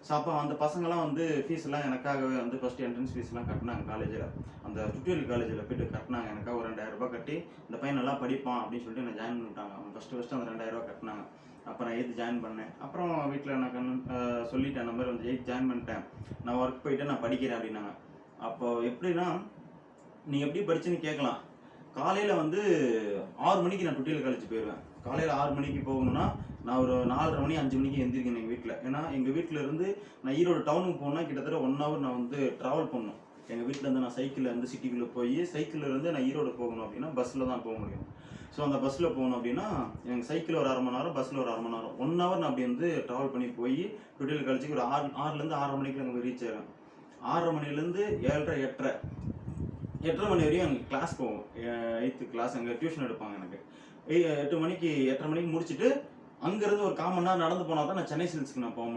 So அப்போ அந்த பசங்கள்லாம் வந்து ஃபீஸ்லாம் எனக்காகவே வந்து ஃபஸ்ட்டு என்ட்ரன்ஸ் ஃபீஸ்லாம் கட்டினாங்க காலேஜில். அந்த டுட்டோரியல் காலேஜில் போய்ட்டு கட்டினாங்க. எனக்காக ஒரு 2000 கட்டி இந்த பையன் நல்லா படிப்பான் அப்படின்னு சொல்லிட்டு என்னை ஜாயின் பண்ணிட்டாங்க. அவங்க ஃபஸ்ட்டு அந்த 2000 கட்டினாங்க. அப்போ நான் 8th ஜாயின் பண்ணேன். அப்புறம் வீட்டில் நான் சொல்லிட்டேன், அந்த மாதிரி வந்து 8th ஜாயின் பண்ணிட்டேன், நான் ஒர்க் போயிட்டு நான் படிக்கிறேன் அப்படின்னாங்க. அப்போ எப்படின்னா, நீ எப்படி படிச்சுன்னு கேட்கலாம். காலையில் வந்து 6 மணிக்கு நான் டுட்டோரியல் காலேஜ் போயிடுவேன். காலையில் 6 மணிக்கு போகணும்னா நான் ஒரு 4:30 மணி 5 மணிக்கு எந்திரிக்கணும் எங்கள் வீட்டில். ஏன்னா எங்கள் வீட்டில் இருந்து நான் ஈரோடு டவுனுக்கு போனால் கிட்டத்தட்ட 1 ஹவர் நான் வந்து ட்ராவல் பண்ணணும். எங்கள் வீட்டிலேருந்து நான் சைக்கிளில் இருந்து சிட்டிக்குள்ளே போய் சைக்கிளில் இருந்து நான் ஈரோடு போகணும் அப்படின்னா பஸ்ஸில் தான் போக முடியும். ஸோ அந்த பஸ்ஸில் போகணும் அப்படின்னா எனக்கு சைக்கிள் ஒரு 1/2 மணி நேரம், பஸ்ஸில் ஒரு 1/2 மணி நேரம், 1 ஹவர் நான் அப்படி வந்து ட்ராவல் பண்ணி போய் டுட்டோரியல் காலேஜுக்கு ஒரு 6லேருந்து 6:30 மணிக்கு அங்கே ரீச் ஆகிறேன். 6:30 மணிலேருந்து 7:30 8:30 மணி வரையும் அங்கே கிளாஸ் போவோம். 8th கிளாஸ் அங்கே டியூஷன் எடுப்பாங்க எனக்கு. 8 மணிக்கு 8:30 மணிக்கு முடிச்சுட்டு அங்கேருந்து ஒரு 1/4 மணி நேரம் நடந்து போனால் தான் நான் சென்னை சில்க்ஸ்க்கு நான் போக முடியும்.